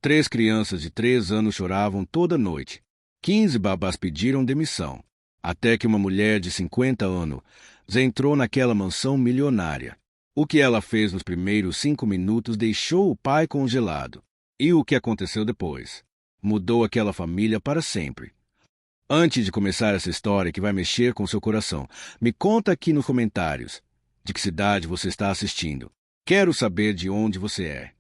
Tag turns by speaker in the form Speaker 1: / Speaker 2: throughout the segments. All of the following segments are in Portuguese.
Speaker 1: 3 crianças de 3 anos choravam toda noite. 15 babás pediram demissão. Até que uma mulher de 50 anos entrou naquela mansão milionária. O que ela fez nos primeiros 5 minutos deixou o pai congelado. E o que aconteceu depois? Mudou aquela família para sempre. Antes de começar essa história que vai mexer com seu coração, me conta aqui nos comentários de que cidade você está assistindo. Quero saber de onde você é.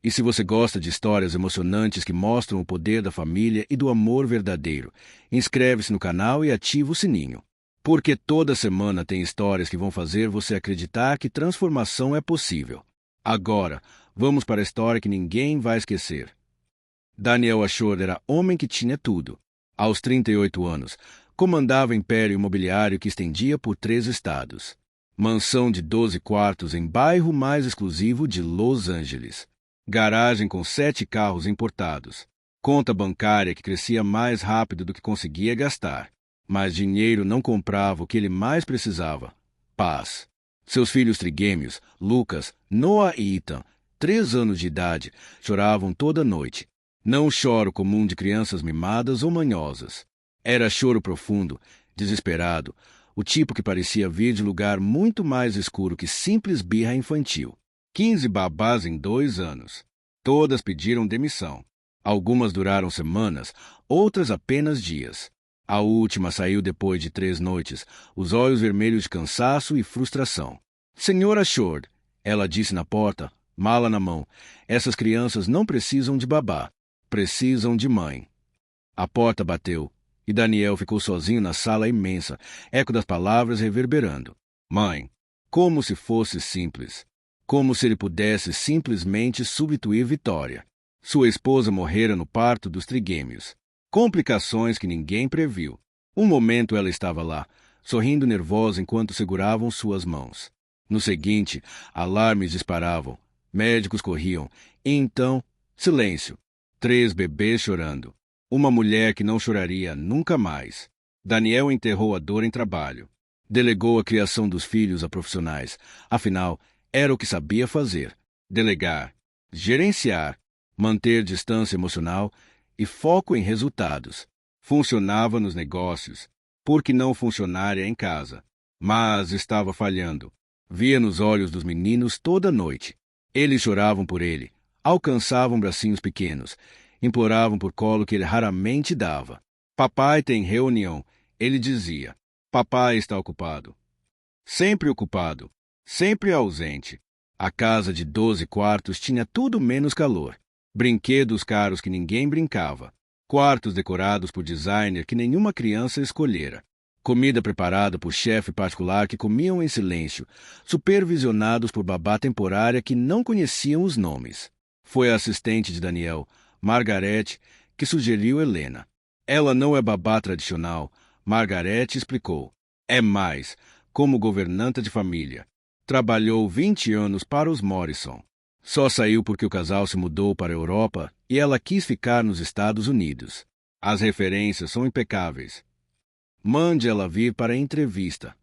Speaker 1: E se você gosta de histórias emocionantes que mostram o poder da família e do amor verdadeiro, inscreve-se no canal e ativa o sininho. Porque toda semana tem histórias que vão fazer você acreditar que transformação é possível. Agora, vamos para a história que ninguém vai esquecer. Daniel Ashore era homem que tinha tudo. Aos 38 anos, comandava império imobiliário que estendia por 3 estados. Mansão de 12 quartos em bairro mais exclusivo de Los Angeles. Garagem com 7 carros importados. Conta bancária que crescia mais rápido do que conseguia gastar. Mas dinheiro não comprava o que ele mais precisava: paz. Seus filhos trigêmeos, Lucas, Noah e Ethan, 3 anos de idade, choravam toda noite. Não o choro comum de crianças mimadas ou manhosas. Era choro profundo, desesperado, o tipo que parecia vir de lugar muito mais escuro que simples birra infantil. 15 babás em 2 anos. Todas pediram demissão. Algumas duraram semanas, outras apenas dias. A última saiu depois de 3 noites, os olhos vermelhos de cansaço e frustração. Senhora Ashore, ela disse na porta, mala na mão, essas crianças não precisam de babá, precisam de mãe. A porta bateu, e Daniel ficou sozinho na sala imensa, eco das palavras reverberando. Mãe, como se fosse simples. Como se ele pudesse simplesmente substituir Vitória. Sua esposa morrera no parto dos trigêmeos. Complicações que ninguém previu. Um momento ela estava lá, sorrindo nervosa enquanto seguravam suas mãos. No seguinte, alarmes disparavam, médicos corriam, e então, silêncio. 3 bebês chorando. Uma mulher que não choraria nunca mais. Daniel enterrou a dor em trabalho. Delegou a criação dos filhos a profissionais. Afinal, era o que sabia fazer: delegar, gerenciar, manter distância emocional e foco em resultados. Funcionava nos negócios, por que não funcionaria em casa? Mas estava falhando. Via nos olhos dos meninos toda noite. Eles choravam por ele, alcançavam bracinhos pequenos, imploravam por colo que ele raramente dava. Papai tem reunião, ele dizia. Papai está ocupado. Sempre ocupado. Sempre ausente. A casa de 12 quartos tinha tudo menos calor. Brinquedos caros que ninguém brincava. Quartos decorados por designer que nenhuma criança escolhera. Comida preparada por chefe particular que comiam em silêncio, supervisionados por babá temporária que não conheciam os nomes. Foi a assistente de Daniel, Margarete, que sugeriu Helena. Ela não é babá tradicional, Margarete explicou. É mais, como governanta de família. Trabalhou 20 anos para os Morrison. Só saiu porque o casal se mudou para a Europa e ela quis ficar nos Estados Unidos. As referências são impecáveis. Mande ela vir para a entrevista.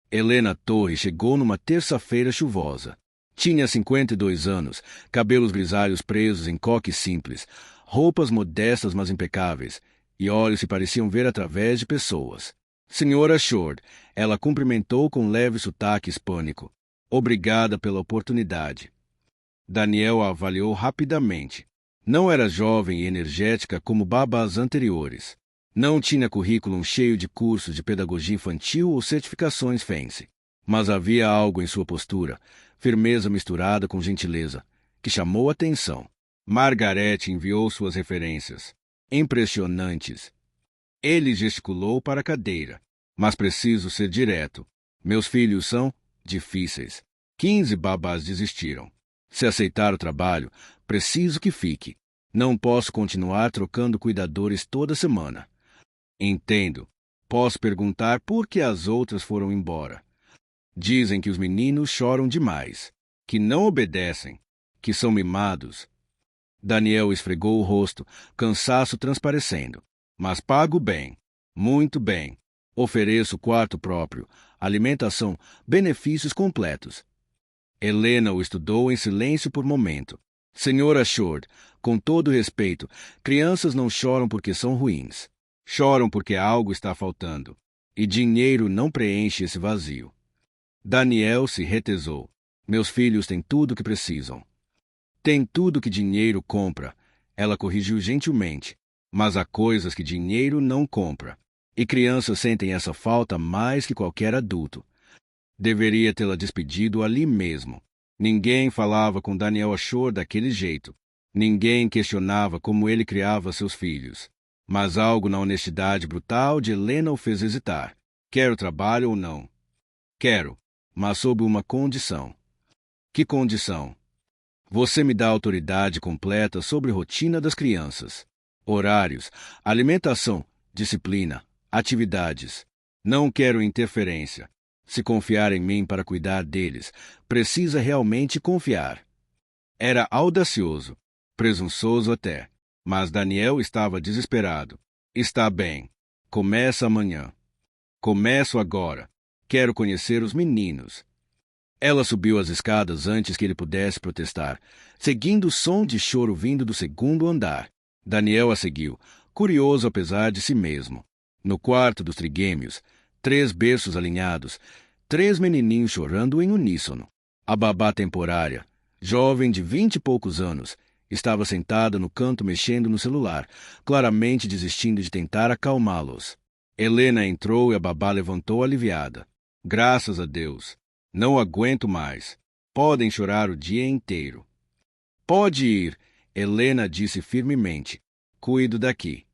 Speaker 1: Helena Torres chegou numa terça-feira chuvosa. Tinha 52 anos, cabelos grisalhos presos em coque simples, roupas modestas mas impecáveis, e olhos que pareciam ver através de pessoas. Senhora Ashore, ela cumprimentou com leve sotaque hispânico. Obrigada pela oportunidade. Daniel a avaliou rapidamente. Não era jovem e energética como babás anteriores. Não tinha currículo cheio de cursos de pedagogia infantil ou certificações fancy. Mas havia algo em sua postura, firmeza misturada com gentileza, que chamou a atenção. Margarete enviou suas referências. Impressionantes. Ele gesticulou para a cadeira. Mas preciso ser direto. Meus filhos são difíceis. 15 babás desistiram. Se aceitar o trabalho, preciso que fique. Não posso continuar trocando cuidadores toda semana. Entendo. Posso perguntar por que as outras foram embora. Dizem que os meninos choram demais, que não obedecem, que são mimados. Daniel esfregou o rosto, cansaço transparecendo. Mas pago bem, muito bem. Ofereço quarto próprio, alimentação, benefícios completos. Helena o estudou em silêncio por momento. Senhora Short, com todo respeito, crianças não choram porque são ruins. Choram porque algo está faltando. E dinheiro não preenche esse vazio. Daniel se retesou. Meus filhos têm tudo o que precisam. Tem tudo que dinheiro compra. Ela corrigiu gentilmente. Mas há coisas que dinheiro não compra. E crianças sentem essa falta mais que qualquer adulto. Deveria tê-la despedido ali mesmo. Ninguém falava com Daniel Ashore daquele jeito. Ninguém questionava como ele criava seus filhos. Mas algo na honestidade brutal de Helena o fez hesitar. Quero trabalho ou não? Quero, mas sob uma condição. Que condição? Você me dá autoridade completa sobre a rotina das crianças. Horários, alimentação, disciplina, atividades. Não quero interferência. Se confiar em mim para cuidar deles, precisa realmente confiar. Era audacioso, presunçoso até, mas Daniel estava desesperado. Está bem. Começa amanhã. Começo agora. Quero conhecer os meninos. Ela subiu as escadas antes que ele pudesse protestar, seguindo o som de choro vindo do segundo andar. Daniel a seguiu, curioso apesar de si mesmo. No quarto dos trigêmeos, 3 berços alinhados, 3 menininhos chorando em uníssono. A babá temporária, jovem de 20 e poucos anos, estava sentada no canto mexendo no celular, claramente desistindo de tentar acalmá-los. Helena entrou e a babá levantou aliviada. Graças a Deus. Não aguento mais. Podem chorar o dia inteiro. Pode ir, Helena disse firmemente. Cuido daqui.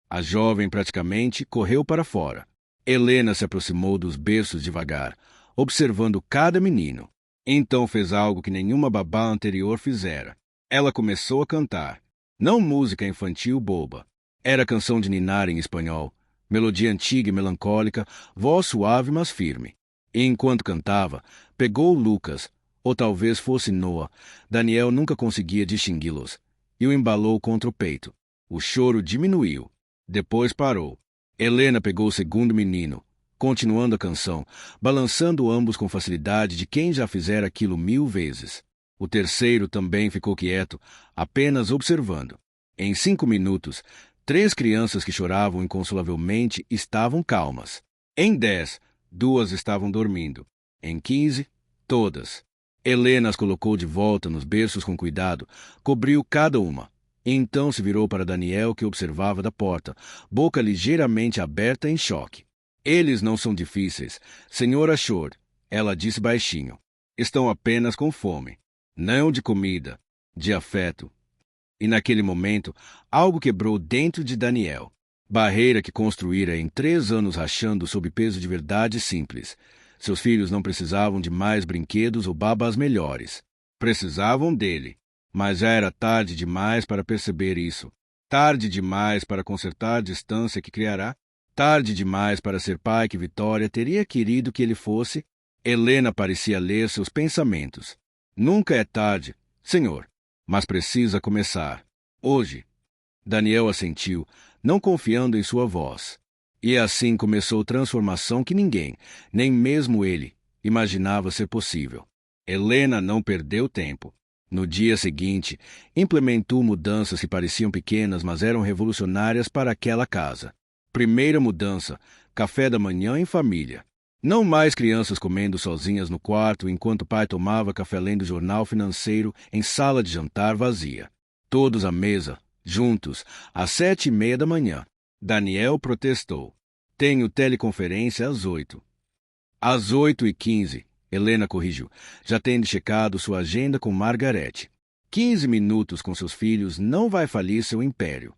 Speaker 1: A jovem praticamente correu para fora. Helena se aproximou dos berços devagar, observando cada menino. Então fez algo que nenhuma babá anterior fizera. Ela começou a cantar. Não música infantil boba. Era canção de ninar em espanhol. Melodia antiga e melancólica, voz suave mas firme. E enquanto cantava, pegou Lucas, ou talvez fosse Noah, Daniel nunca conseguia distingui-los, e o embalou contra o peito. O choro diminuiu. Depois parou. Helena pegou o segundo menino, continuando a canção, balançando ambos com facilidade de quem já fizera aquilo 1000 vezes. O terceiro também ficou quieto, apenas observando. Em 5 minutos, 3 crianças que choravam inconsolavelmente estavam calmas. Em 10, 2 estavam dormindo. Em 15, todas. Helena as colocou de volta nos berços com cuidado, cobriu cada uma. Então se virou para Daniel, que observava da porta, boca ligeiramente aberta em choque. Eles não são difíceis, Senhora Short, ela disse baixinho. Estão apenas com fome. Não de comida, de afeto. E naquele momento, algo quebrou dentro de Daniel. Barreira que construíra em 3 anos rachando sob peso de verdade simples. Seus filhos não precisavam de mais brinquedos ou babás melhores. Precisavam dele. Mas já era tarde demais para perceber isso. Tarde demais para consertar a distância que criará. Tarde demais para ser pai que Vitória teria querido que ele fosse. Helena parecia ler seus pensamentos. Nunca é tarde, senhor, mas precisa começar. Hoje. Daniel assentiu, não confiando em sua voz. E assim começou transformação que ninguém, nem mesmo ele, imaginava ser possível. Helena não perdeu tempo. No dia seguinte, implementou mudanças que pareciam pequenas, mas eram revolucionárias para aquela casa. Primeira mudança, café da manhã em família. Não mais crianças comendo sozinhas no quarto enquanto o pai tomava café lendo jornal financeiro em sala de jantar vazia. Todos à mesa, juntos, às 7:30 da manhã. Daniel protestou. Tenho teleconferência às 8. Às 8:15, Helena corrigiu. Já tendo checado sua agenda com Margarete. 15 minutos com seus filhos não vai falir seu império.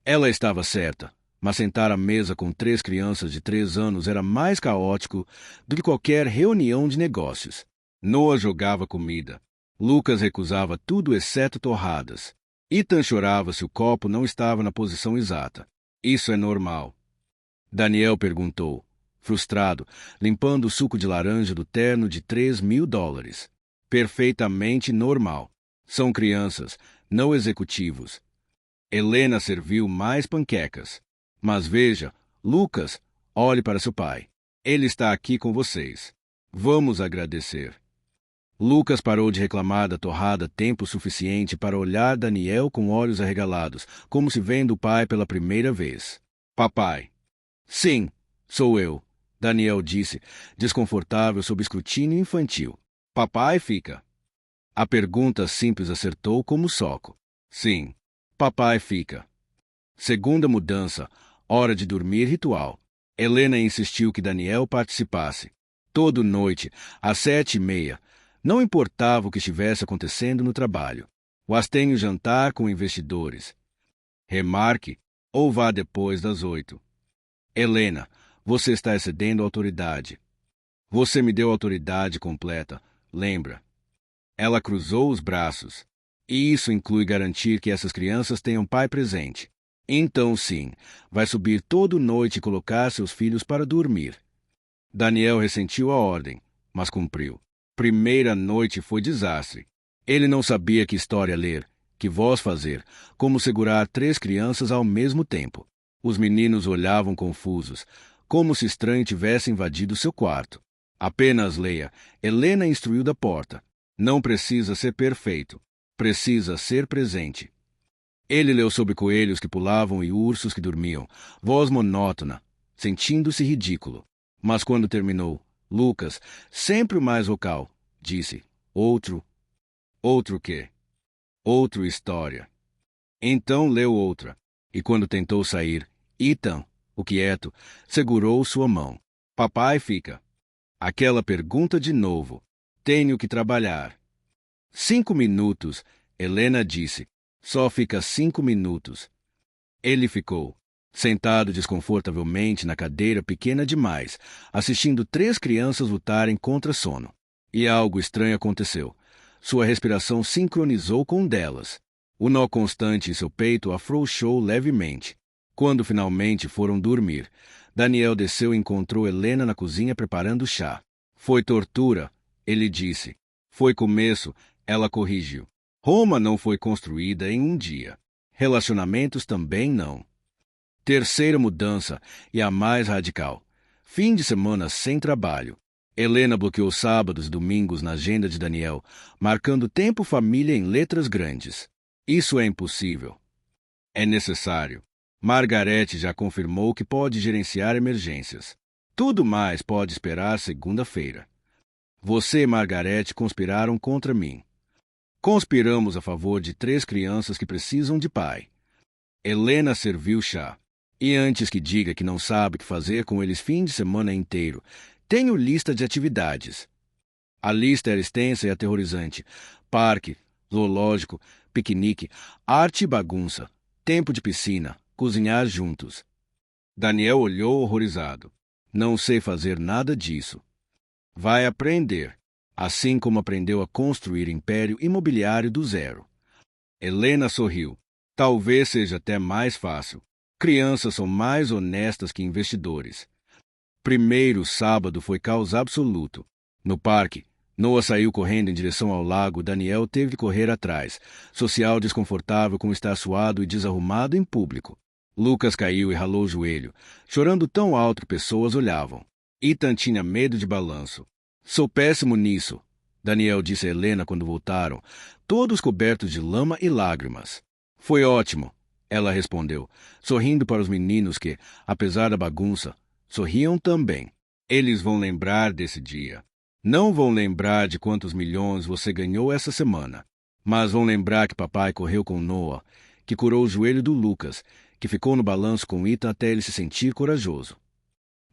Speaker 1: Ela estava certa, mas sentar à mesa com 3 crianças de 3 anos era mais caótico do que qualquer reunião de negócios. Noah jogava comida. Lucas recusava tudo exceto torradas. Ethan chorava se o copo não estava na posição exata. Isso é normal. Daniel perguntou, frustrado, limpando o suco de laranja do terno de $3.000. Perfeitamente normal. São crianças, não executivos. Helena serviu mais panquecas. Mas veja, Lucas, olhe para seu pai. Ele está aqui com vocês. Vamos agradecer. Lucas parou de reclamar da torrada tempo suficiente para olhar Daniel com olhos arregalados, como se vendo o pai pela primeira vez. Papai. Sim, sou eu, Daniel disse, desconfortável sob escrutínio infantil. Papai fica. A pergunta simples acertou como soco. Sim, papai fica. Segunda mudança, hora de dormir ritual. Helena insistiu que Daniel participasse. Toda noite, às 7h30, não importava o que estivesse acontecendo no trabalho. O astenho jantar com investidores. Remarque, ou vá depois das 8. Helena, você está excedendo a autoridade. Você me deu autoridade completa, lembra? Ela cruzou os braços. E isso inclui garantir que essas crianças tenham pai presente. Então, sim, vai subir toda noite e colocar seus filhos para dormir. Daniel ressentiu a ordem, mas cumpriu. Primeira noite foi desastre. Ele não sabia que história ler, que voz fazer, como segurar 3 crianças ao mesmo tempo. Os meninos olhavam confusos, como se estranho tivesse invadido seu quarto. Apenas leia. Helena instruiu da porta. Não precisa ser perfeito. Precisa ser presente. Ele leu sobre coelhos que pulavam e ursos que dormiam, voz monótona, sentindo-se ridículo. Mas quando terminou, Lucas, sempre o mais vocal, disse: Outro quê? Outra história. Então leu outra, e quando tentou sair, Ethan, o quieto, segurou sua mão. Papai fica. Aquela pergunta de novo. Tenho que trabalhar. 5 minutos, Helena disse. Só fica 5 minutos. Ele ficou, sentado desconfortavelmente na cadeira pequena demais, assistindo 3 crianças lutarem contra sono. E algo estranho aconteceu. Sua respiração sincronizou com delas. O nó constante em seu peito afrouxou levemente. Quando finalmente foram dormir, Daniel desceu e encontrou Helena na cozinha preparando chá. Foi tortura, ele disse. Foi começo, ela corrigiu. Roma não foi construída em um dia. Relacionamentos também não. Terceira mudança, e a mais radical. Fim de semana sem trabalho. Helena bloqueou sábados e domingos na agenda de Daniel, marcando tempo família em letras grandes. Isso é impossível. É necessário. Margarete já confirmou que pode gerenciar emergências. Tudo mais pode esperar segunda-feira. Você e Margarete conspiraram contra mim. Conspiramos a favor de 3 crianças que precisam de pai. Helena serviu chá. E antes que diga que não sabe o que fazer com eles fim de semana inteiro, tenho lista de atividades. A lista era extensa e aterrorizante. Parque, zoológico, piquenique, arte e bagunça, tempo de piscina, cozinhar juntos. Daniel olhou horrorizado. Não sei fazer nada disso. Vai aprender, assim como aprendeu a construir império imobiliário do zero. Helena sorriu. Talvez seja até mais fácil. Crianças são mais honestas que investidores. Primeiro sábado foi caos absoluto. No parque, Noah saiu correndo em direção ao lago. Daniel teve que correr atrás, social desconfortável com estar suado e desarrumado em público. Lucas caiu e ralou o joelho, chorando tão alto que pessoas olhavam. Ethan tinha medo de balanço. Sou péssimo nisso, Daniel disse a Helena quando voltaram, todos cobertos de lama e lágrimas. Foi ótimo, ela respondeu, sorrindo para os meninos que, apesar da bagunça, sorriam também. Eles vão lembrar desse dia. Não vão lembrar de quantos milhões você ganhou essa semana, mas vão lembrar que papai correu com Noah, que curou o joelho do Lucas, que ficou no balanço com Ethan até ele se sentir corajoso.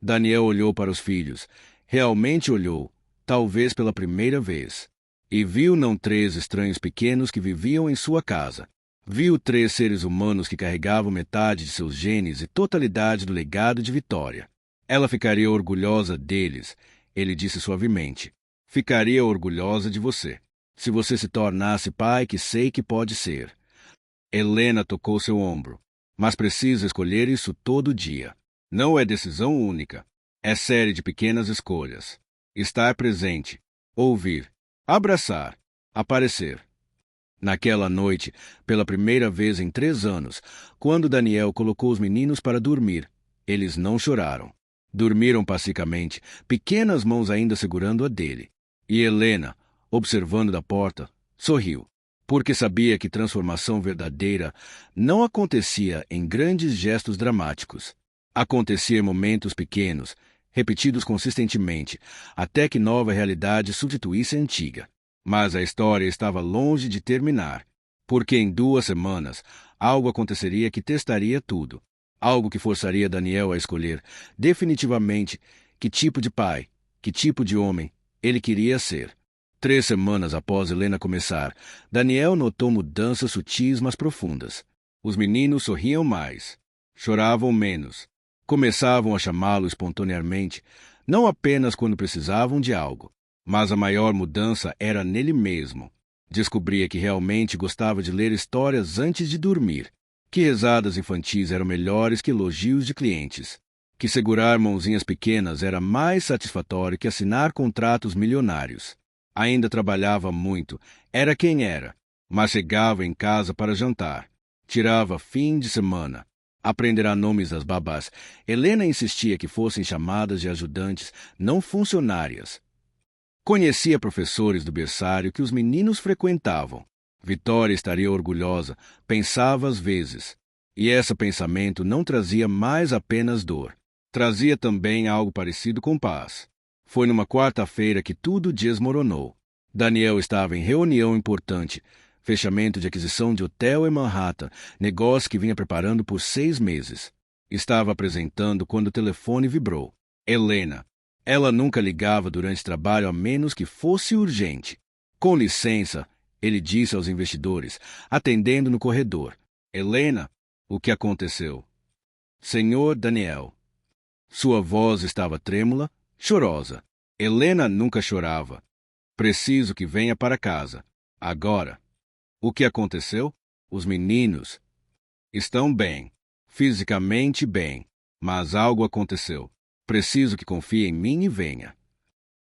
Speaker 1: Daniel olhou para os filhos. Realmente olhou, talvez pela primeira vez. E viu não 3 estranhos pequenos que viviam em sua casa. Viu 3 seres humanos que carregavam metade de seus genes e totalidade do legado de Vitória. Ela ficaria orgulhosa deles, ele disse suavemente. Ficaria orgulhosa de você, se você se tornasse pai que sei que pode ser. Helena tocou seu ombro. Mas precisa escolher isso todo dia. Não é decisão única. É série de pequenas escolhas. Estar presente, ouvir, abraçar, aparecer. Naquela noite, pela primeira vez em 3 anos, quando Daniel colocou os meninos para dormir, eles não choraram. Dormiram pacificamente, pequenas mãos ainda segurando a dele. E Helena, observando da porta, sorriu, porque sabia que transformação verdadeira não acontecia em grandes gestos dramáticos. Acontecia em momentos pequenos, repetidos consistentemente, até que nova realidade substituísse a antiga. Mas a história estava longe de terminar, porque em 2 semanas algo aconteceria que testaria tudo. Algo que forçaria Daniel a escolher definitivamente que tipo de pai, que tipo de homem ele queria ser. 3 semanas após Helena começar, Daniel notou mudanças sutis mas profundas. Os meninos sorriam mais, choravam menos, começavam a chamá-lo espontaneamente, não apenas quando precisavam de algo, mas a maior mudança era nele mesmo. Descobria que realmente gostava de ler histórias antes de dormir, que risadas infantis eram melhores que elogios de clientes, que segurar mãozinhas pequenas era mais satisfatório que assinar contratos milionários. Ainda trabalhava muito, era quem era, mas chegava em casa para jantar. Tirava fim de semana. Aprenderá nomes das babás. Helena insistia que fossem chamadas de ajudantes, não funcionárias. Conhecia professores do berçário que os meninos frequentavam. Vitória estaria orgulhosa, pensava às vezes. E esse pensamento não trazia mais apenas dor. Trazia também algo parecido com paz. Foi numa quarta-feira que tudo desmoronou. Daniel estava em reunião importante, fechamento de aquisição de hotel em Manhattan, negócio que vinha preparando por 6 meses. Estava apresentando quando o telefone vibrou. Helena. Ela nunca ligava durante trabalho a menos que fosse urgente. Com licença, ele disse aos investidores, atendendo no corredor. Helena, o que aconteceu? Senhor Daniel. Sua voz estava trêmula, chorosa. Helena nunca chorava. Preciso que venha para casa. Agora. O que aconteceu? Os meninos estão bem. Fisicamente bem. Mas algo aconteceu. Preciso que confie em mim e venha.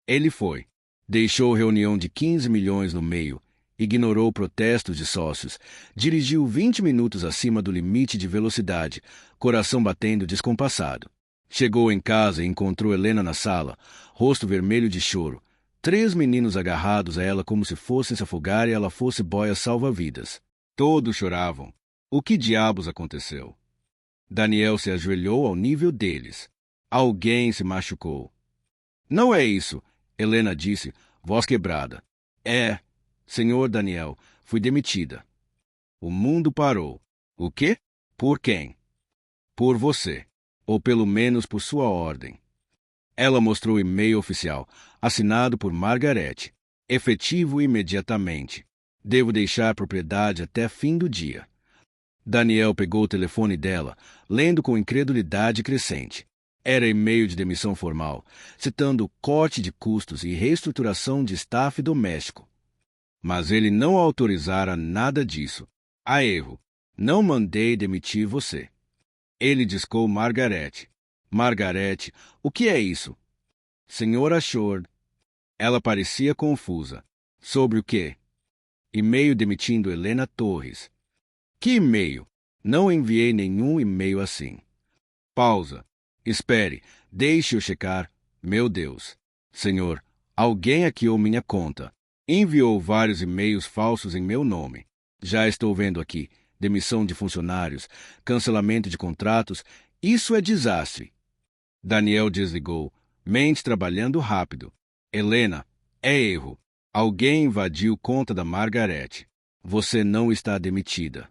Speaker 1: Ele foi. Deixou reunião de 15 milhões no meio. Ignorou protestos de sócios. Dirigiu 20 minutos acima do limite de velocidade, coração batendo descompassado. Chegou em casa e encontrou Helena na sala, rosto vermelho de choro. 3 meninos agarrados a ela como se fossem se afogar e ela fosse boia salva-vidas. Todos choravam. O que diabos aconteceu? Daniel se ajoelhou ao nível deles. Alguém se machucou. Não é isso, Helena disse, voz quebrada. É, senhor Daniel, fui demitida. O mundo parou. O quê? Por quem? Por você. Ou pelo menos por sua ordem. Ela mostrou o e-mail oficial, assinado por Margaret. Efetivo imediatamente. Devo deixar a propriedade até fim do dia. Daniel pegou o telefone dela, lendo com incredulidade crescente. Era e-mail de demissão formal, citando corte de custos e reestruturação de staff doméstico. Mas ele não autorizara nada disso. Há erro. Não mandei demitir você. Ele discou Margaret. Margaret, o que é isso? Senhora Shore. Ela parecia confusa. Sobre o quê? E-mail demitindo Helena Torres. Que e-mail? Não enviei nenhum e-mail assim. Pausa. Espere, deixe-o checar. Meu Deus. Senhor, alguém hackeou minha conta. Enviou vários e-mails falsos em meu nome. Já estou vendo aqui. Demissão de funcionários, cancelamento de contratos. Isso é desastre. Daniel desligou, mente trabalhando rápido. Helena, é erro. Alguém invadiu conta da Margaret. Você não está demitida.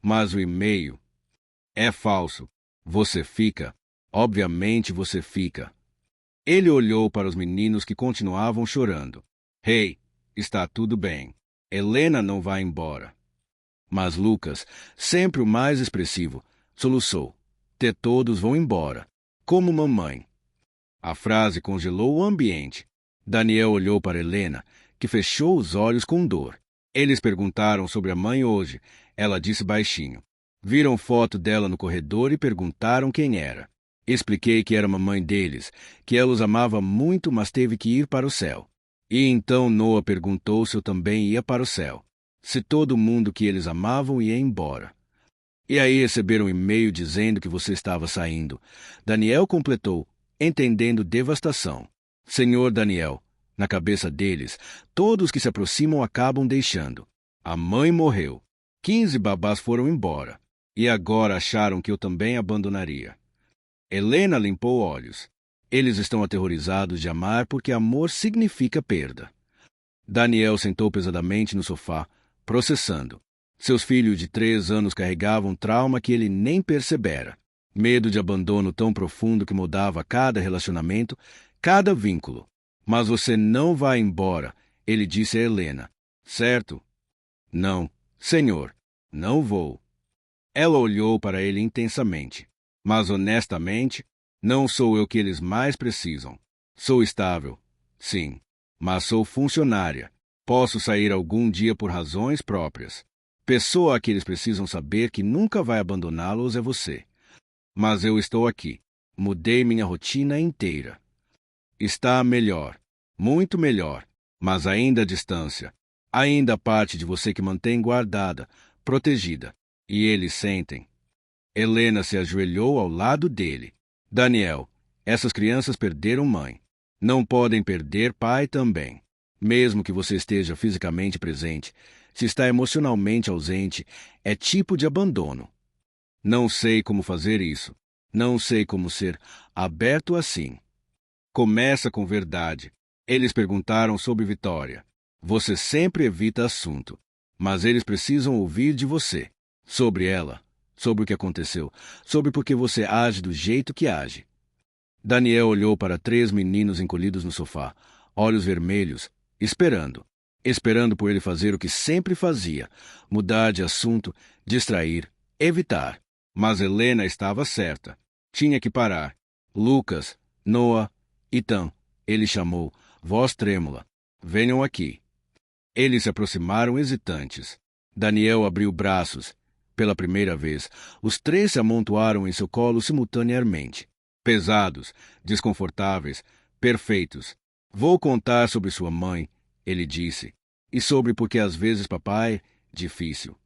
Speaker 1: Mas o e-mail é falso. Você fica. Obviamente você fica. Ele olhou para os meninos que continuavam chorando. Hey, está tudo bem. Helena não vai embora. Mas Lucas, sempre o mais expressivo, soluçou. Todos vão embora. Como mamãe. A frase congelou o ambiente. Daniel olhou para Helena, que fechou os olhos com dor. Eles perguntaram sobre a mãe hoje. Ela disse baixinho. Viram foto dela no corredor e perguntaram quem era. Expliquei que era a mamãe deles, que ela os amava muito, mas teve que ir para o céu. E então Noah perguntou se eu também ia para o céu. Se todo mundo que eles amavam ia embora. E aí receberam um e-mail dizendo que você estava saindo. Daniel completou, entendendo devastação. Senhor Daniel, Na cabeça deles, todos que se aproximam acabam deixando. A mãe morreu. 15 babás foram embora. E agora acharam que eu também abandonaria. Helena limpou olhos. Eles estão aterrorizados de amar porque amor significa perda. Daniel sentou pesadamente no sofá, processando. Seus filhos de 3 anos carregavam trauma que ele nem percebera. Medo de abandono tão profundo que mudava cada relacionamento, cada vínculo. Mas você não vai embora, ele disse a Helena. Certo? Não, senhor, não vou. Ela olhou para ele intensamente. Mas honestamente, não sou eu que eles mais precisam. Sou estável, sim, mas sou funcionária. Posso sair algum dia por razões próprias. Pessoa a que eles precisam saber que nunca vai abandoná-los é você. Mas eu estou aqui. Mudei minha rotina inteira. Está melhor, muito melhor, mas ainda à distância. Ainda parte de você que mantém guardada, protegida. E eles sentem. Helena se ajoelhou ao lado dele. Daniel, essas crianças perderam mãe. Não podem perder pai também. Mesmo que você esteja fisicamente presente, se está emocionalmente ausente, é tipo de abandono. Não sei como fazer isso. Não sei como ser aberto assim. Começa com verdade. Eles perguntaram sobre Vitória. Você sempre evita assunto, mas eles precisam ouvir de você. Sobre ela, sobre o que aconteceu, sobre por que você age do jeito que age. Daniel olhou para 3 meninos encolhidos no sofá, olhos vermelhos, esperando. Esperando por ele fazer o que sempre fazia, mudar de assunto, distrair, evitar. Mas Helena estava certa. Tinha que parar. Lucas, Noah, Ethan, ele chamou, voz trêmula. Venham aqui. Eles se aproximaram hesitantes. Daniel abriu braços. Pela primeira vez, os 3 se amontoaram em seu colo simultaneamente. Pesados, desconfortáveis, perfeitos. Vou contar sobre sua mãe, ele disse, e sobre porque às vezes papai, difícil.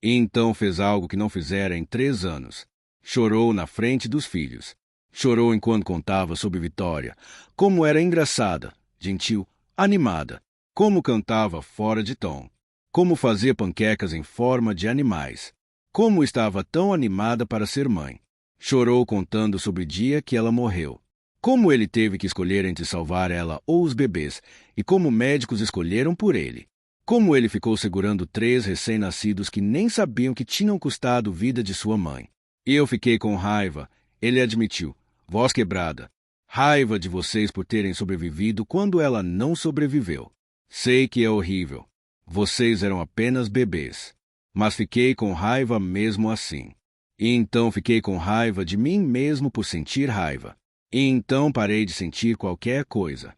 Speaker 1: E então fez algo que não fizera em 3 anos. Chorou na frente dos filhos. Chorou enquanto contava sobre Vitória, como era engraçada, gentil, animada, como cantava fora de tom, como fazia panquecas em forma de animais, como estava tão animada para ser mãe. Chorou contando sobre o dia que ela morreu, como ele teve que escolher entre salvar ela ou os bebês, e como médicos escolheram por ele. Como ele ficou segurando 3 recém-nascidos que nem sabiam que tinham custado a vida de sua mãe. E eu fiquei com raiva, ele admitiu, voz quebrada. Raiva de vocês por terem sobrevivido quando ela não sobreviveu. Sei que é horrível. Vocês eram apenas bebês. Mas fiquei com raiva mesmo assim. E então fiquei com raiva de mim mesmo por sentir raiva. E então parei de sentir qualquer coisa.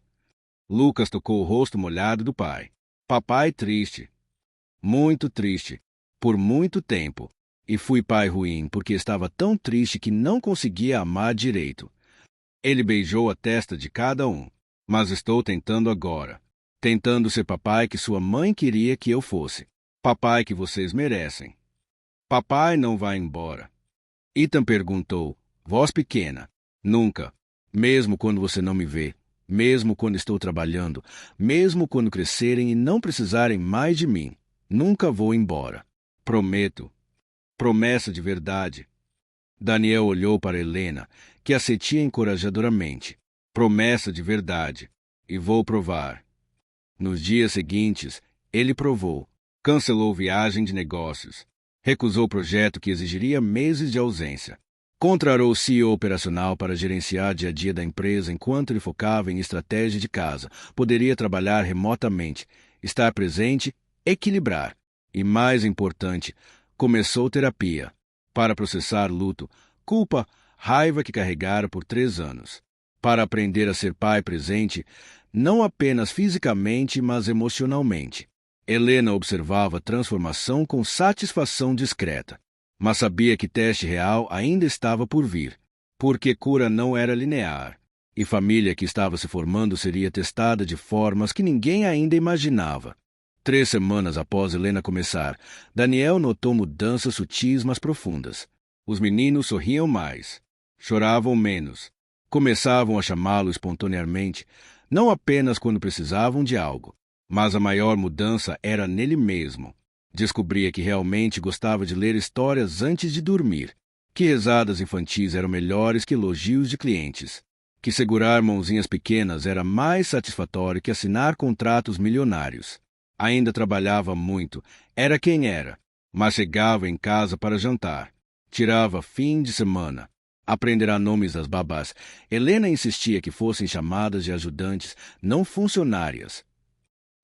Speaker 1: Lucas tocou o rosto molhado do pai. Papai triste. Muito triste. Por muito tempo. E fui pai ruim porque estava tão triste que não conseguia amar direito. Ele beijou a testa de cada um. Mas estou tentando agora. Tentando ser papai que sua mãe queria que eu fosse. Papai que vocês merecem. Papai não vai embora. Ethan perguntou, voz pequena. Nunca. Mesmo quando você não me vê. Mesmo quando estou trabalhando. Mesmo quando crescerem e não precisarem mais de mim. Nunca vou embora. Prometo. Promessa de verdade. Daniel olhou para Helena, que assentia encorajadoramente. Promessa de verdade. E vou provar. Nos dias seguintes, ele provou. Cancelou viagem de negócios. Recusou projeto que exigiria meses de ausência. Contratou o CEO operacional para gerenciar dia a dia da empresa enquanto ele focava em estratégia de casa. Poderia trabalhar remotamente, estar presente, equilibrar. E mais importante, começou terapia. Para processar luto, culpa, raiva que carregara por 3 anos. Para aprender a ser pai presente, não apenas fisicamente, mas emocionalmente. Helena observava a transformação com satisfação discreta, mas sabia que teste real ainda estava por vir, porque cura não era linear, e família que estava se formando seria testada de formas que ninguém ainda imaginava. 3 semanas após Helena começar, Daniel notou mudanças sutis mas profundas. Os meninos sorriam mais, choravam menos, começavam a chamá-lo espontaneamente, não apenas quando precisavam de algo, mas a maior mudança era nele mesmo. Descobria que realmente gostava de ler histórias antes de dormir, que risadas infantis eram melhores que elogios de clientes, que segurar mãozinhas pequenas era mais satisfatório que assinar contratos milionários. Ainda trabalhava muito, era quem era, mas chegava em casa para jantar. Tirava fim de semana. Aprenderá nomes das babás. Helena insistia que fossem chamadas de ajudantes, não funcionárias.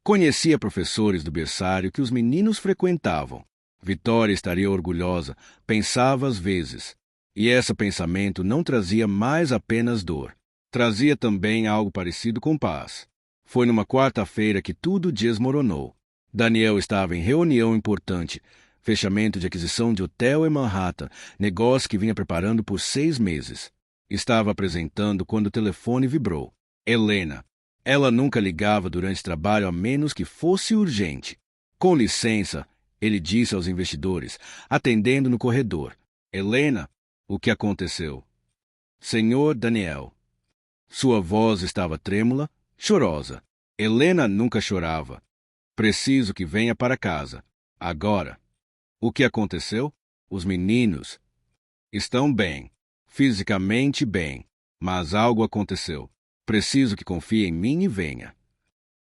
Speaker 1: Conhecia professores do berçário que os meninos frequentavam. Vitória estaria orgulhosa, pensava às vezes. E esse pensamento não trazia mais apenas dor. Trazia também algo parecido com paz. Foi numa quarta-feira que tudo desmoronou. Daniel estava em reunião importante, fechamento de aquisição de hotel em Manhattan, negócio que vinha preparando por 6 meses. Estava apresentando quando o telefone vibrou. Helena. Ela nunca ligava durante trabalho a menos que fosse urgente. Com licença, ele disse aos investidores, atendendo no corredor. Helena, o que aconteceu? Senhor Daniel. Sua voz estava trêmula, chorosa. Helena nunca chorava. Preciso que venha para casa. Agora. O que aconteceu? Os meninos estão bem, fisicamente bem, mas algo aconteceu. Preciso que confie em mim e venha.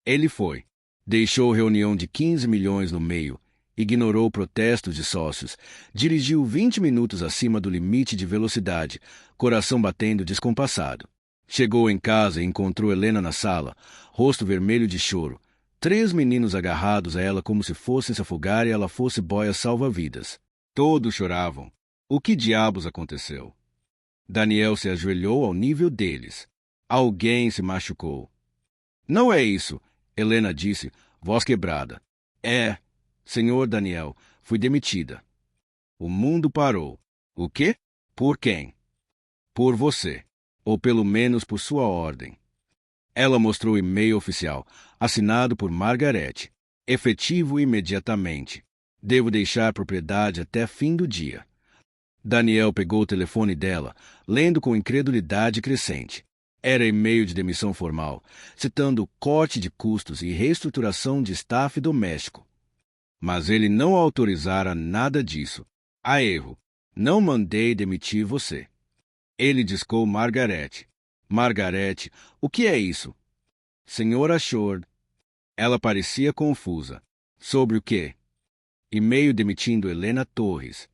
Speaker 1: Ele foi. Deixou reunião de 15 milhões no meio, ignorou protestos de sócios, dirigiu 20 minutos acima do limite de velocidade, coração batendo descompassado. Chegou em casa e encontrou Helena na sala, rosto vermelho de choro, 3 meninos agarrados a ela como se fossem se afogar e ela fosse boia salva-vidas. Todos choravam. O que diabos aconteceu? Daniel se ajoelhou ao nível deles. Alguém se machucou. Não é isso, Helena disse, voz quebrada. É, senhor Daniel, fui demitida. O mundo parou. O quê? Por quem? Por você. Ou pelo menos por sua ordem. Ela mostrou o e-mail oficial, assinado por Margaret. Efetivo imediatamente. Devo deixar a propriedade até fim do dia. Daniel pegou o telefone dela, lendo com incredulidade crescente. Era e-mail de demissão formal, citando corte de custos e reestruturação de staff doméstico. Mas ele não autorizara nada disso. Há erro. Não mandei demitir você. Ele discou Margaret. Margaret, o que é isso? Senhora Shore. Ela parecia confusa. Sobre o quê? E-mail demitindo Helena Torres.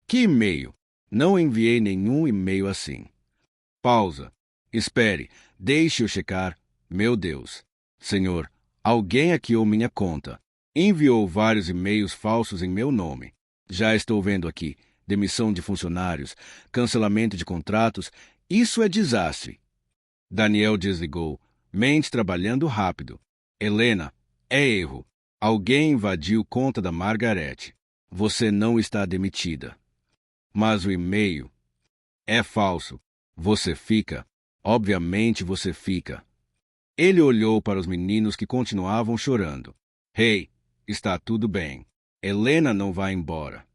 Speaker 1: Que e-mail? Não enviei nenhum e-mail assim. Pausa. Espere, deixe-eu checar. Meu Deus. Senhor, alguém hackeou minha conta. Enviou vários e-mails falsos em meu nome. Já estou vendo aqui. Demissão de funcionários, cancelamento de contratos. Isso é desastre. Daniel desligou, mente trabalhando rápido. Helena, é erro. Alguém invadiu conta da Margaret. Você não está demitida. Mas o e-mail é falso. Você fica. Obviamente você fica. Ele olhou para os meninos que continuavam chorando. Hey, está tudo bem. Helena não vai embora.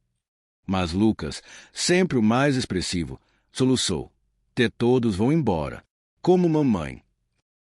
Speaker 1: Mas Lucas, sempre o mais expressivo, soluçou. Todos vão embora. Como mamãe.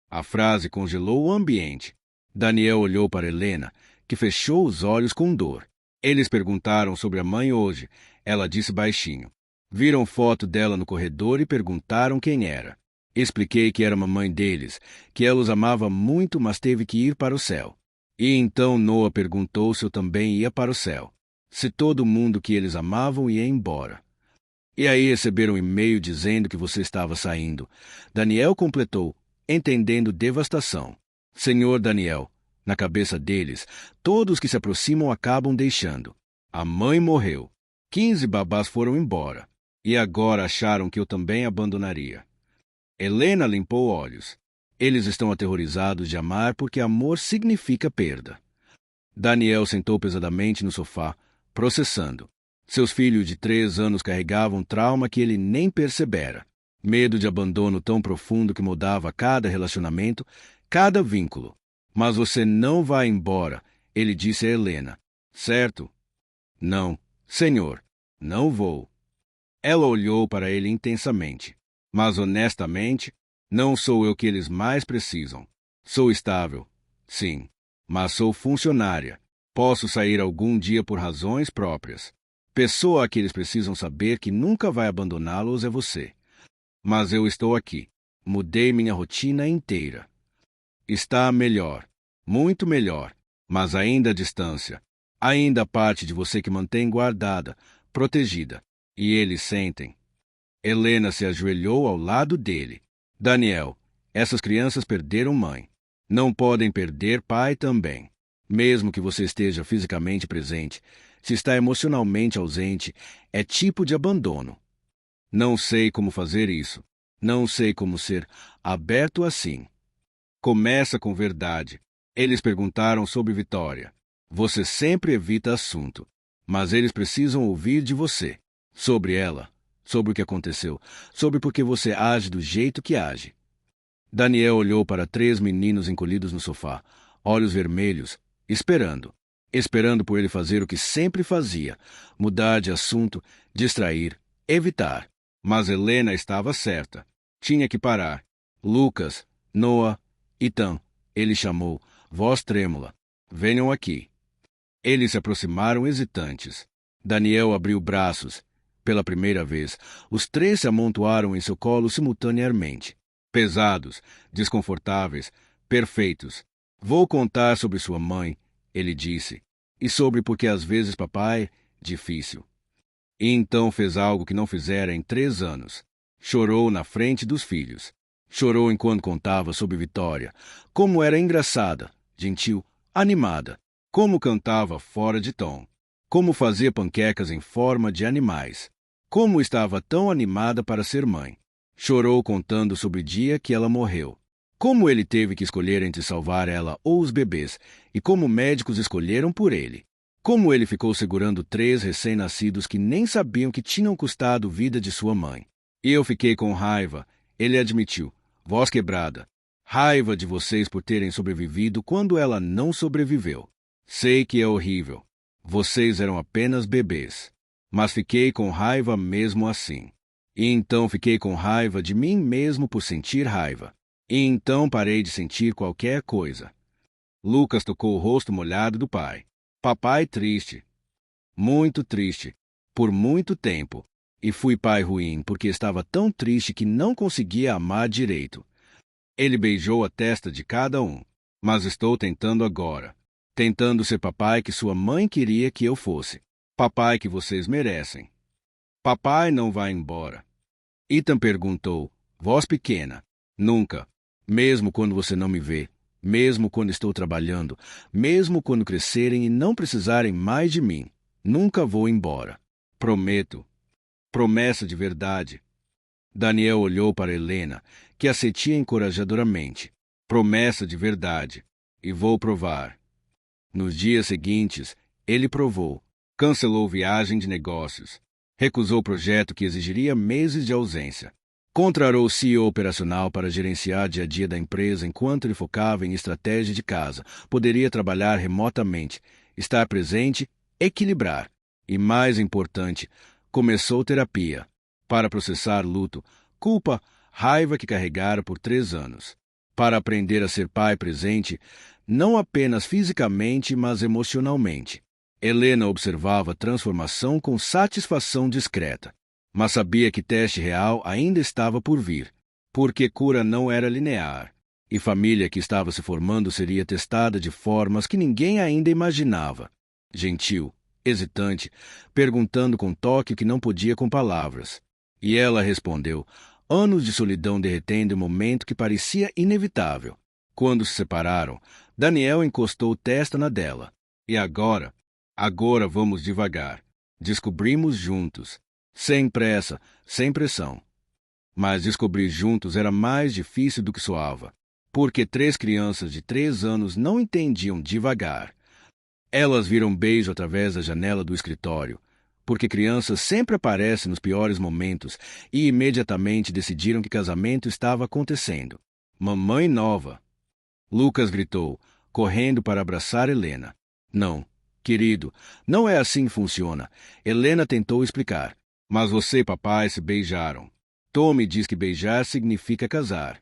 Speaker 1: A frase congelou o ambiente. Daniel olhou para Helena, que fechou os olhos com dor. Eles perguntaram sobre a mãe hoje. Ela disse baixinho. Viram foto dela no corredor e perguntaram quem era. Expliquei que era a mamãe deles, que ela os amava muito, mas teve que ir para o céu. E então Noah perguntou se eu também ia para o céu. Se todo mundo que eles amavam ia embora. E aí receberam um e-mail dizendo que você estava saindo. Daniel completou, entendendo devastação. Senhor Daniel, na cabeça deles, todos que se aproximam acabam deixando. A mãe morreu. 15 babás foram embora. E agora acharam que eu também abandonaria. Helena limpou olhos. Eles estão aterrorizados de amar porque amor significa perda. Daniel sentou pesadamente no sofá, processando. Seus filhos de 3 anos carregavam trauma que ele nem percebera. Medo de abandono tão profundo que mudava cada relacionamento, cada vínculo. Mas você não vai embora, ele disse a Helena. Certo? Não, senhor, não vou. Ela olhou para ele intensamente. Mas honestamente, não sou eu que eles mais precisam. Sou estável, sim, mas sou funcionária. Posso sair algum dia por razões próprias. Pessoa a que eles precisam saber que nunca vai abandoná-los é você. Mas eu estou aqui. Mudei minha rotina inteira. Está melhor, muito melhor, mas ainda à distância. Ainda a parte de você que mantém guardada, protegida. E eles sentem. Helena se ajoelhou ao lado dele. Daniel, essas crianças perderam mãe. Não podem perder pai também. Mesmo que você esteja fisicamente presente, se está emocionalmente ausente, é tipo de abandono. Não sei como fazer isso. Não sei como ser aberto assim. Começa com verdade. Eles perguntaram sobre Vitória. Você sempre evita assunto, mas eles precisam ouvir de você. Sobre ela, sobre o que aconteceu, sobre por que você age do jeito que age. Daniel olhou para 3 meninos encolhidos no sofá, olhos vermelhos, esperando. Esperando por ele fazer o que sempre fazia, mudar de assunto, distrair, evitar. Mas Helena estava certa. Tinha que parar. Lucas, Noah, Ethan, ele chamou, voz trêmula. Venham aqui. Eles se aproximaram hesitantes. Daniel abriu braços. Pela primeira vez, os 3 se amontoaram em seu colo simultaneamente. Pesados, desconfortáveis, perfeitos. Vou contar sobre sua mãe, ele disse, e sobre porque às vezes papai, difícil. E então fez algo que não fizera em 3 anos. Chorou na frente dos filhos. Chorou enquanto contava sobre Vitória, como era engraçada, gentil, animada, como cantava fora de tom, como fazia panquecas em forma de animais, como estava tão animada para ser mãe. Chorou contando sobre o dia que ela morreu, como ele teve que escolher entre salvar ela ou os bebês, e como médicos escolheram por ele. Como ele ficou segurando 3 recém-nascidos que nem sabiam que tinham custado a vida de sua mãe. E eu fiquei com raiva, ele admitiu, voz quebrada. Raiva de vocês por terem sobrevivido quando ela não sobreviveu. Sei que é horrível. Vocês eram apenas bebês. Mas fiquei com raiva mesmo assim. E então fiquei com raiva de mim mesmo por sentir raiva. E então parei de sentir qualquer coisa. Lucas tocou o rosto molhado do pai. Papai triste. Muito triste. Por muito tempo. E fui pai ruim porque estava tão triste que não conseguia amar direito. Ele beijou a testa de cada um. Mas estou tentando agora. Tentando ser papai que sua mãe queria que eu fosse. Papai que vocês merecem. Papai não vai embora. Ethan perguntou, voz pequena. Nunca. Mesmo quando você não me vê. Mesmo quando estou trabalhando. Mesmo quando crescerem e não precisarem mais de mim. Nunca vou embora. Prometo. Promessa de verdade. Daniel olhou para Helena, que assentia encorajadoramente. Promessa de verdade. E vou provar. Nos dias seguintes, ele provou. Cancelou viagem de negócios. Recusou projeto que exigiria meses de ausência. Contratou o CEO operacional para gerenciar dia a dia da empresa enquanto ele focava em estratégia de casa. Poderia trabalhar remotamente, estar presente, equilibrar. E mais importante, começou terapia. Para processar luto, culpa, raiva que carregara por 3 anos. Para aprender a ser pai presente, não apenas fisicamente, mas emocionalmente. Helena observava a transformação com satisfação discreta, mas sabia que teste real ainda estava por vir, porque cura não era linear, e família que estava se formando seria testada de formas que ninguém ainda imaginava. Gentil, hesitante, perguntando com toque o que não podia com palavras. E ela respondeu, anos de solidão derretendo em um momento que parecia inevitável. Quando se separaram, Daniel encostou testa na dela. E agora? Agora vamos devagar. Descobrimos juntos. Sem pressa, sem pressão. Mas descobrir juntos era mais difícil do que soava. Porque 3 crianças de 3 anos não entendiam devagar. Elas viram beijo através da janela do escritório, porque crianças sempre aparecem nos piores momentos e imediatamente decidiram que casamento estava acontecendo. Mamãe nova! Lucas gritou, correndo para abraçar Helena. Não, querido, não é assim que funciona. Helena tentou explicar. Mas você e papai se beijaram. Tommy diz que beijar significa casar.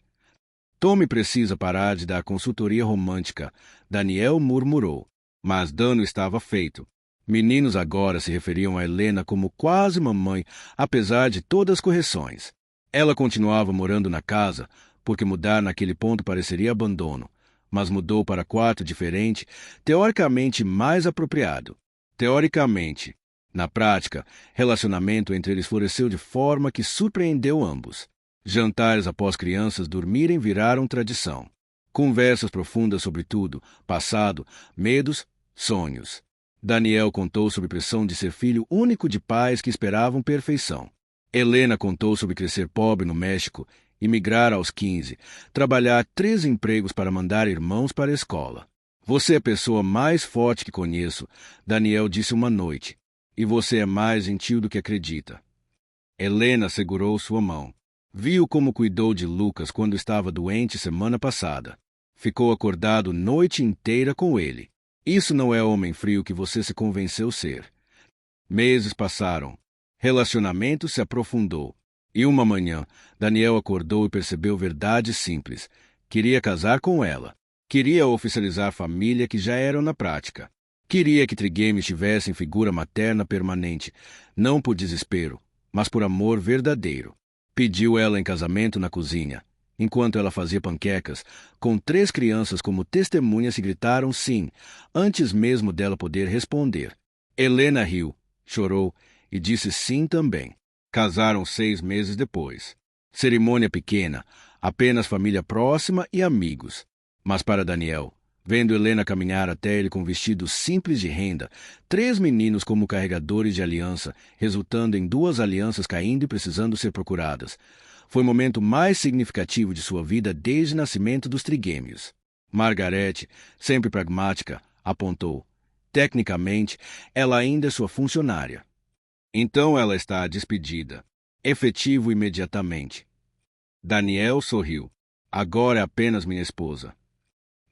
Speaker 1: Tommy precisa parar de dar consultoria romântica, Daniel murmurou. Mas dano estava feito. Meninos agora se referiam a Helena como quase mamãe, apesar de todas as correções. Ela continuava morando na casa, porque mudar naquele ponto pareceria abandono, mas mudou para quarto diferente, teoricamente mais apropriado. Teoricamente. Na prática, relacionamento entre eles floresceu de forma que surpreendeu ambos. Jantares após crianças dormirem viraram tradição. Conversas profundas sobre tudo, passado, medos, sonhos. Daniel contou sobre a pressão de ser filho único de pais que esperavam perfeição. Helena contou sobre crescer pobre no México, emigrar aos 15, trabalhar 3 empregos para mandar irmãos para a escola. Você é a pessoa mais forte que conheço, Daniel disse uma noite, e você é mais gentil do que acredita. Helena segurou sua mão. Viu como cuidou de Lucas quando estava doente semana passada. Ficou acordado noite inteira com ele. Isso não é homem frio que você se convenceu ser. Meses passaram. Relacionamento se aprofundou. E uma manhã, Daniel acordou e percebeu verdades simples. Queria casar com ela. Queria oficializar a família que já eram na prática. Queria que trigêmeos tivessem figura materna permanente, não por desespero, mas por amor verdadeiro. Pediu ela em casamento na cozinha. Enquanto ela fazia panquecas, com 3 crianças como testemunhas e gritaram sim, antes mesmo dela poder responder. Helena riu, chorou e disse sim também. Casaram 6 meses depois. Cerimônia pequena, apenas família próxima e amigos. Mas para Daniel, vendo Helena caminhar até ele com vestido simples de renda, 3 meninos como carregadores de aliança, resultando em 2 alianças caindo e precisando ser procuradas, foi o momento mais significativo de sua vida desde o nascimento dos trigêmeos. Margarete, sempre pragmática, apontou. Tecnicamente, ela ainda é sua funcionária. Então ela está despedida. Efetivo imediatamente. Daniel sorriu. Agora é apenas minha esposa.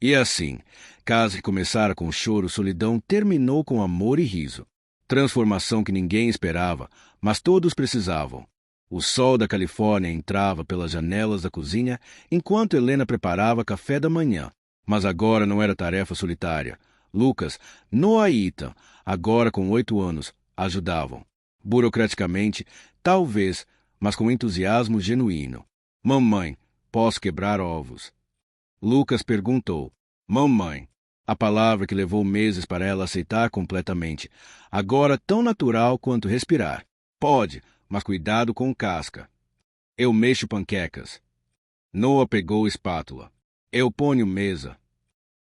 Speaker 1: E assim, casa que começara com choro e solidão terminou com amor e riso. Transformação que ninguém esperava, mas todos precisavam. O sol da Califórnia entrava pelas janelas da cozinha enquanto Helena preparava café da manhã. Mas agora não era tarefa solitária. Lucas, Noah e Ethan, agora com 8 anos, ajudavam. Burocraticamente, talvez, mas com entusiasmo genuíno. Mamãe, posso quebrar ovos? Lucas perguntou. Mamãe. A palavra que levou meses para ela aceitar completamente. Agora tão natural quanto respirar. Pode, mas cuidado com casca. Eu mexo panquecas. Noah pegou espátula. Eu ponho mesa.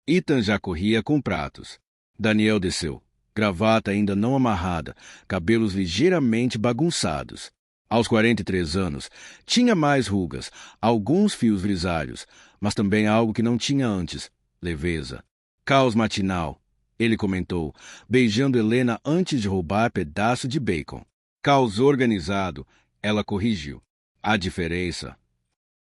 Speaker 1: Ethan já corria com pratos. Daniel desceu. Gravata ainda não amarrada, cabelos ligeiramente bagunçados. Aos 43 anos, tinha mais rugas, alguns fios grisalhos, mas também algo que não tinha antes, leveza. Caos matinal, ele comentou, beijando Helena antes de roubar pedaço de bacon. Caos organizado, ela corrigiu. A diferença.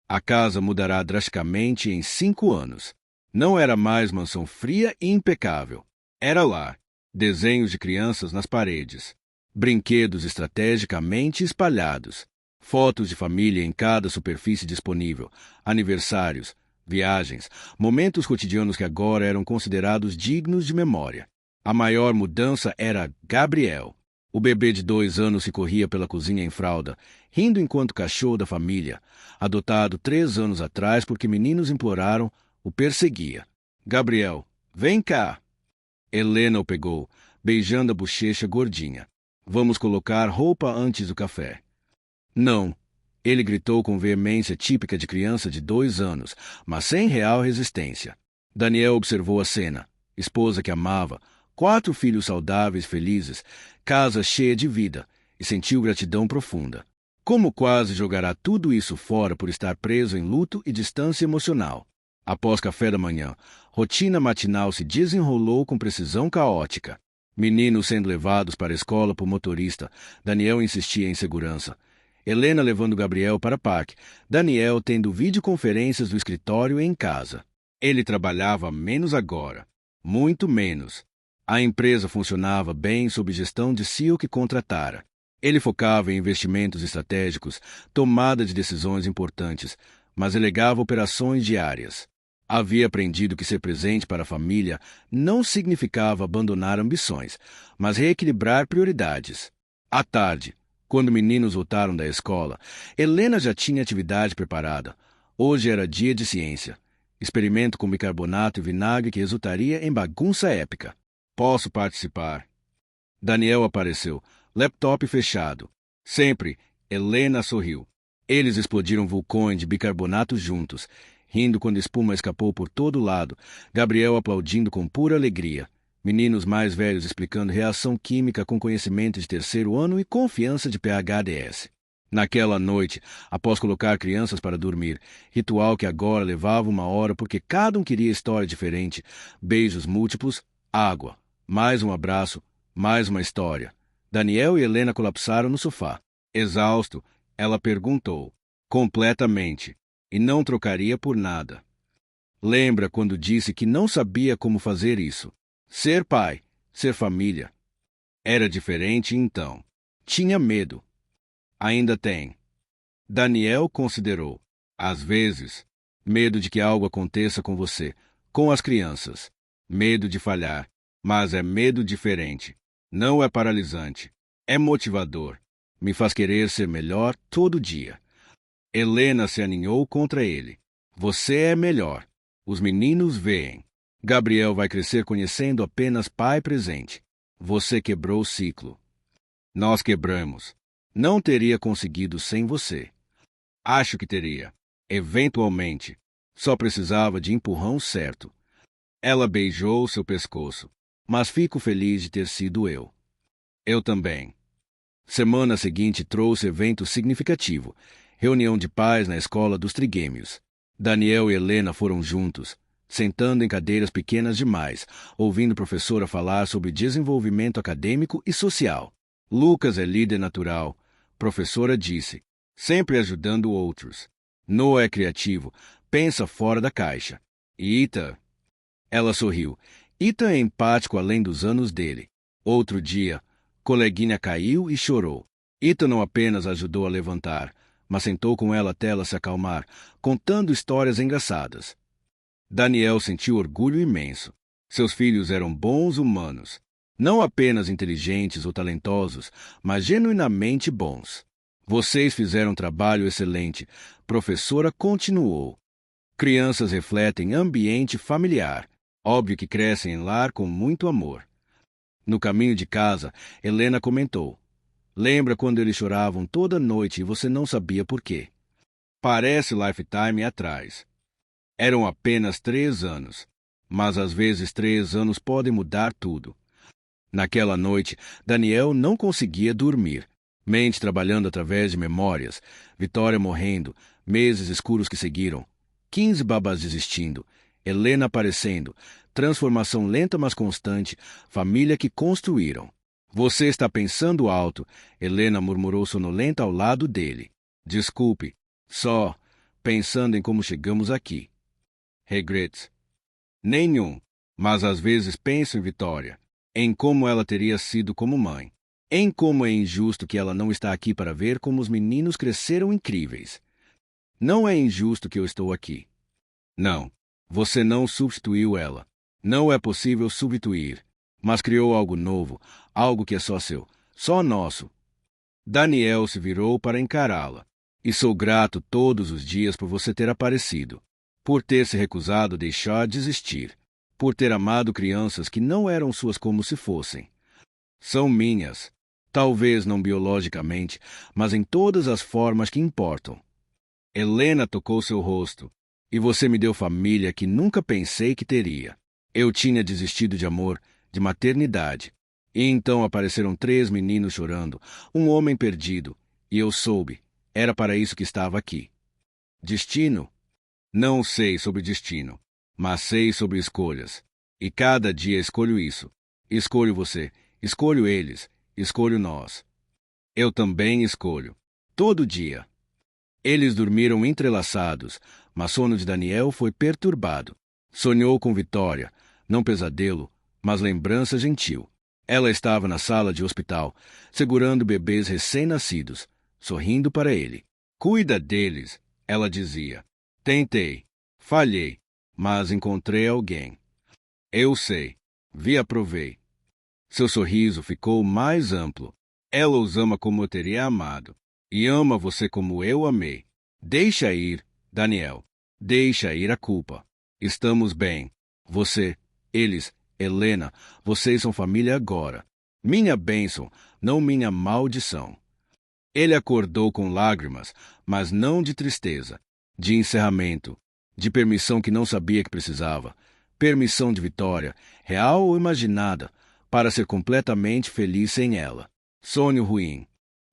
Speaker 1: A casa mudará drasticamente em 5 anos. Não era mais mansão fria e impecável. Era lar. Desenhos de crianças nas paredes. Brinquedos estrategicamente espalhados. Fotos de família em cada superfície disponível. Aniversários, viagens, momentos cotidianos que agora eram considerados dignos de memória. A maior mudança era Gabriel. O bebê de 2 anos que corria pela cozinha em fralda, rindo enquanto cachorro da família, adotado 3 anos atrás porque meninos imploraram, o perseguia. Gabriel, vem cá! Helena o pegou, beijando a bochecha gordinha. Vamos colocar roupa antes do café. Não, ele gritou com veemência típica de criança de 2 anos, mas sem real resistência. Daniel observou a cena. Esposa que amava, 4 filhos saudáveis e felizes, casa cheia de vida, e sentiu gratidão profunda. Como quase jogará tudo isso fora por estar preso em luto e distância emocional? Após café da manhã, rotina matinal se desenrolou com precisão caótica. Meninos sendo levados para a escola por motorista, Daniel insistia em segurança. Helena levando Gabriel para o parque, Daniel tendo videoconferências do escritório em casa. Ele trabalhava menos agora, muito menos. A empresa funcionava bem sob gestão de CEO que contratara. Ele focava em investimentos estratégicos, tomada de decisões importantes, mas delegava operações diárias. Havia aprendido que ser presente para a família não significava abandonar ambições, mas reequilibrar prioridades. À tarde, quando meninos voltaram da escola, Helena já tinha atividade preparada. Hoje era dia de ciência. Experimento com bicarbonato e vinagre que resultaria em bagunça épica. Posso participar? Daniel apareceu, laptop fechado. Sempre, Helena sorriu. Eles explodiram vulcões de bicarbonato juntos, rindo quando a espuma escapou por todo lado, Gabriel aplaudindo com pura alegria. Meninos mais velhos explicando reação química com conhecimento de terceiro ano e confiança de PhDs. Naquela noite, após colocar crianças para dormir, ritual que agora levava 1 hora porque cada um queria história diferente, beijos múltiplos, água, mais um abraço, mais uma história. Daniel e Helena colapsaram no sofá. Exausto, ela perguntou, completamente, e não trocaria por nada. Lembra quando disse que não sabia como fazer isso? Ser pai, ser família. Era diferente então. Tinha medo. Ainda tem. Daniel considerou. Às vezes, medo de que algo aconteça com você, com as crianças. Medo de falhar. Mas é medo diferente. Não é paralisante. É motivador. Me faz querer ser melhor todo dia. Helena se aninhou contra ele. Você é melhor. Os meninos veem. Gabriel vai crescer conhecendo apenas pai presente. Você quebrou o ciclo. Nós quebramos. Não teria conseguido sem você. Acho que teria. Eventualmente. Só precisava de empurrão certo. Ela beijou seu pescoço. Mas fico feliz de ter sido eu. Eu também. Semana seguinte trouxe evento significativo. Reunião de pais na escola dos trigêmeos. Daniel e Helena foram juntos, sentando em cadeiras pequenas demais, ouvindo a professora falar sobre desenvolvimento acadêmico e social. Lucas é líder natural, professora disse, sempre ajudando outros. Noah é criativo, pensa fora da caixa. E Ita? Ela sorriu. Ita é empático além dos anos dele. Outro dia, coleguinha caiu e chorou. Ita não apenas ajudou a levantar, mas sentou com ela até ela se acalmar, contando histórias engraçadas. Daniel sentiu orgulho imenso. Seus filhos eram bons humanos. Não apenas inteligentes ou talentosos, mas genuinamente bons. Vocês fizeram um trabalho excelente. Professora continuou. Crianças refletem ambiente familiar. Óbvio que crescem em lar com muito amor. No caminho de casa, Helena comentou. Lembra quando eles choravam toda noite e você não sabia por quê? Parece lifetime atrás. Eram apenas 3 anos. Mas às vezes 3 anos podem mudar tudo. Naquela noite, Daniel não conseguia dormir. Mente trabalhando através de memórias, Vitória morrendo, meses escuros que seguiram, 15 babás desistindo, Helena aparecendo, transformação lenta mas constante, família que construíram. Você está pensando alto, Helena murmurou sonolenta ao lado dele. Desculpe, só pensando em como chegamos aqui. Regrets? Nenhum, mas às vezes penso em Vitória, em como ela teria sido como mãe, em como é injusto que ela não está aqui para ver como os meninos cresceram incríveis. Não é injusto que eu estou aqui. Não, você não substituiu ela. Não é possível substituir, mas criou algo novo, algo que é só seu, só nosso. Daniel se virou para encará-la. E sou grato todos os dias por você ter aparecido, por ter se recusado a deixar de existir, por ter amado crianças que não eram suas como se fossem. São minhas, talvez não biologicamente, mas em todas as formas que importam. Helena tocou seu rosto, e você me deu família que nunca pensei que teria. Eu tinha desistido de amor, de maternidade. E então apareceram 3 meninos chorando, um homem perdido, e eu soube, era para isso que estava aqui. Destino? Não sei sobre destino, mas sei sobre escolhas. E cada dia escolho isso. Escolho você, escolho eles, escolho nós. Eu também escolho. Todo dia. Eles dormiram entrelaçados, mas o sono de Daniel foi perturbado. Sonhou com Vitória, não pesadelo, mas lembrança gentil. Ela estava na sala de hospital, segurando bebês recém-nascidos, sorrindo para ele. Cuida deles, ela dizia. Tentei. Falhei. Mas encontrei alguém. Eu sei. Vi aprovei. Seu sorriso ficou mais amplo. Ela os ama como eu teria amado. E ama você como eu amei. Deixa ir, Daniel. Deixa ir a culpa. Estamos bem. Você, eles, Helena, vocês são família agora. Minha bênção, não minha maldição. Ele acordou com lágrimas, mas não de tristeza, de encerramento, de permissão que não sabia que precisava, permissão de vitória, real ou imaginada, para ser completamente feliz sem ela. Sonho ruim.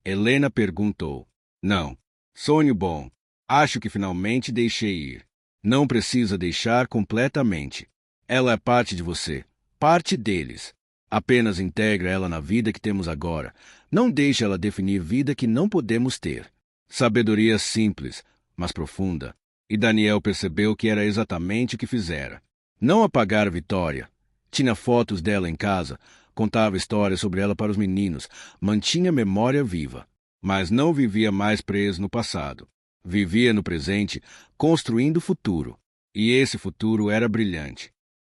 Speaker 1: Helena perguntou. Não. Sonho bom. Acho que finalmente deixei ir. Não precisa deixar completamente. Ela é parte de você, parte deles. Apenas integra ela na vida que temos agora. Não deixe ela definir vida que não podemos ter. Sabedoria simples, mas profunda. E Daniel percebeu que era exatamente o que fizera. Não apagar a Vitória. Tinha fotos dela em casa, contava histórias sobre ela para os meninos, mantinha a memória viva. Mas não vivia mais preso no passado. Vivia no presente, construindo o futuro. E esse futuro era brilhante.